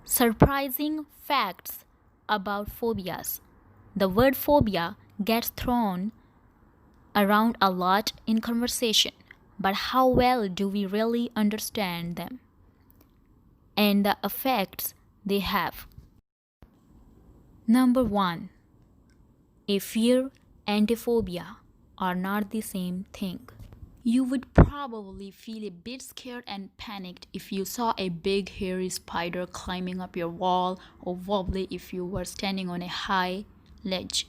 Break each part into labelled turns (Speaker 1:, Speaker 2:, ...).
Speaker 1: Surprising facts about phobias. The word phobia gets thrown around a lot in conversation, but how well do we really understand them and the effects they have? Number 1. A fear and a phobia are not the same thing. You would probably feel a bit scared and panicked if you saw a big hairy spider climbing up your wall, or wobbly if you were standing on a high ledge.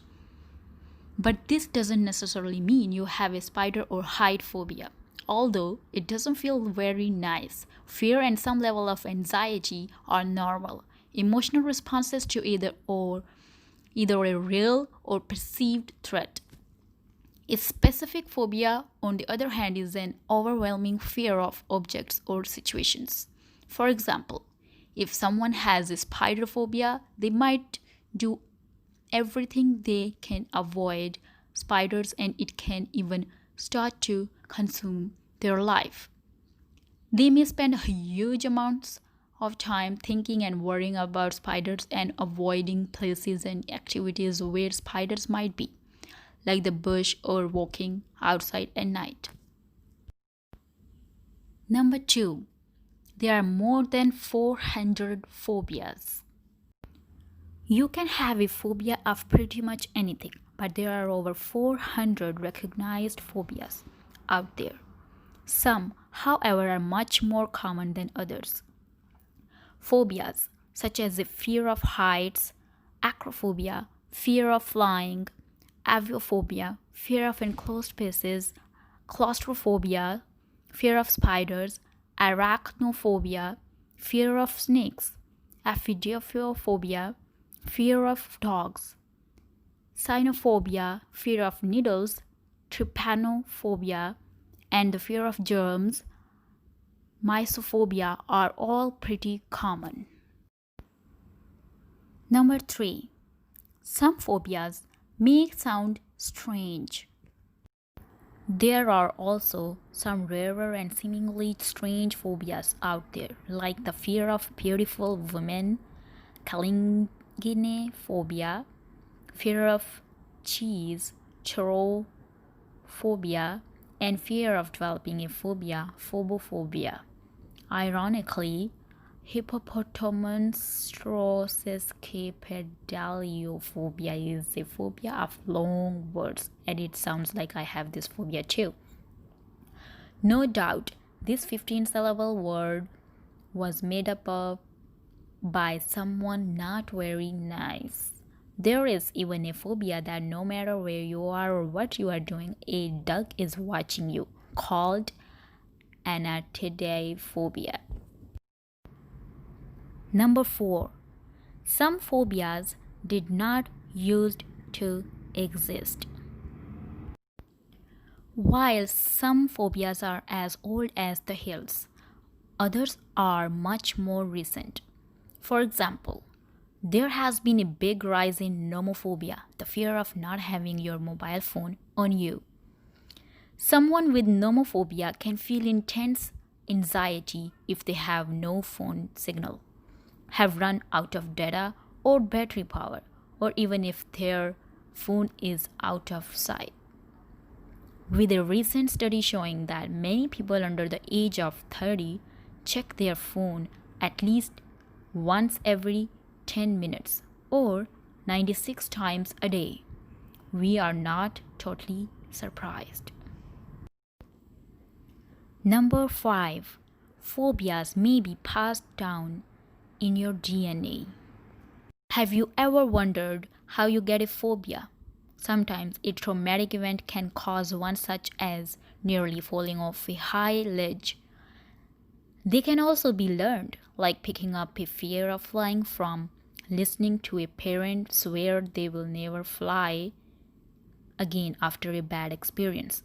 Speaker 1: But this doesn't necessarily mean you have a spider or height phobia. Although it doesn't feel very nice, fear and some level of anxiety are normal emotional responses to either a real or perceived threat. A specific phobia, on the other hand, is an overwhelming fear of objects or situations. For example, if someone has a spider phobia, they might do everything they can avoid spiders, and it can even start to consume their life. They may spend huge amounts of time thinking and worrying about spiders and avoiding places and activities where spiders might be, like the bush or walking outside at night. Number 2. There are more than 400 phobias. You can have a phobia of pretty much anything, but there are over 400 recognized phobias out there. Some, however, are much more common than others. Phobias such as the fear of heights, acrophobia, fear of flying, aviophobia, fear of enclosed spaces, claustrophobia, fear of spiders, arachnophobia, fear of snakes, aphidophobia, fear of dogs, cynophobia, fear of needles, trypanophobia, and the fear of germs, mysophobia, are all pretty common. Number 3. Some phobias may sound strange. There are also some rarer and seemingly strange phobias out there, like the fear of beautiful women, phobia, fear of cheese, chorophobia, and fear of developing a phobia, phobophobia. Ironically, hippopotamonstrosesquipedaliophobia is a phobia of long words, and it sounds like I have this phobia too. No doubt, this 15-syllable word was made up by someone not very nice. There is even a phobia that no matter where you are or what you are doing, a duck is watching you, called anatidaephobia. Number 4. Some phobias did not used to exist. While some phobias are as old as the hills, others are much more recent. For example, there has been a big rise in nomophobia, the fear of not having your mobile phone on you. Someone with nomophobia can feel intense anxiety if they have no phone signal, have run out of data or battery power, or even if their phone is out of sight. With a recent study showing that many people under the age of 30 check their phone at least once every 10 minutes or 96 times a day, we are not totally surprised. Number 5. Phobias may be passed down in your DNA. Have you ever wondered how you get a phobia? Sometimes a traumatic event can cause one, such as nearly falling off a high ledge. They can also be learned, like picking up a fear of flying from listening to a parent swear they will never fly again after a bad experience.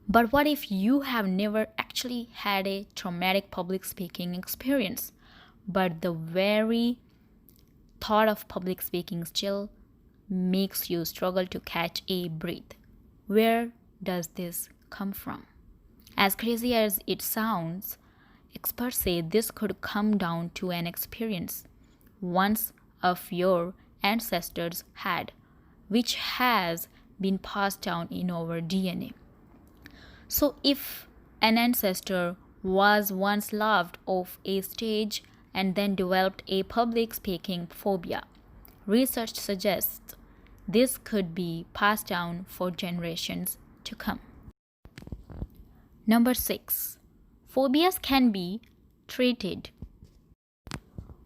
Speaker 1: But what if you have never actually had a traumatic public speaking experience, but the very thought of public speaking still makes you struggle to catch a breath? Where does this come from? As crazy as it sounds, Experts say this could come down to an experience once of your ancestors had, which has been passed down in our DNA. So, if an ancestor was once laughed off a stage and then developed a public speaking phobia, research suggests this could be passed down for generations to come. Number 6. Phobias can be treated.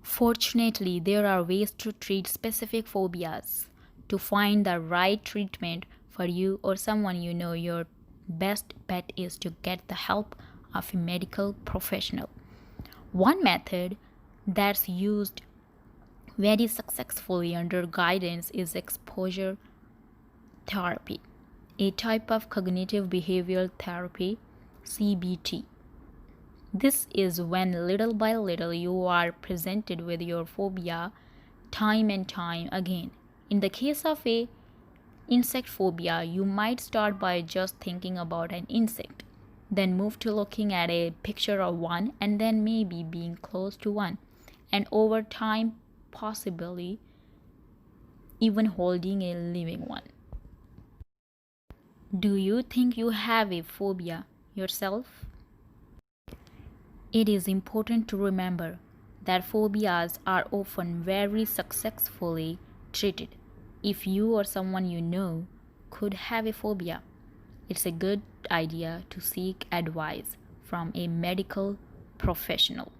Speaker 1: Fortunately, there are ways to treat specific phobias. To find the right treatment for you or someone you know, your best bet is to get the help of a medical professional. One method that's used very successfully under guidance is exposure therapy, a type of cognitive behavioral therapy, CBT. This is when little by little you are presented with your phobia time and time again. In the case of a insect phobia, you might start by just thinking about an insect, then move to looking at a picture of one, and then maybe being close to one, and over time possibly even holding a living one. Do you think you have a phobia yourself? It is important to remember that phobias are often very successfully treated. If you or someone you know could have a phobia, it's a good idea to seek advice from a medical professional.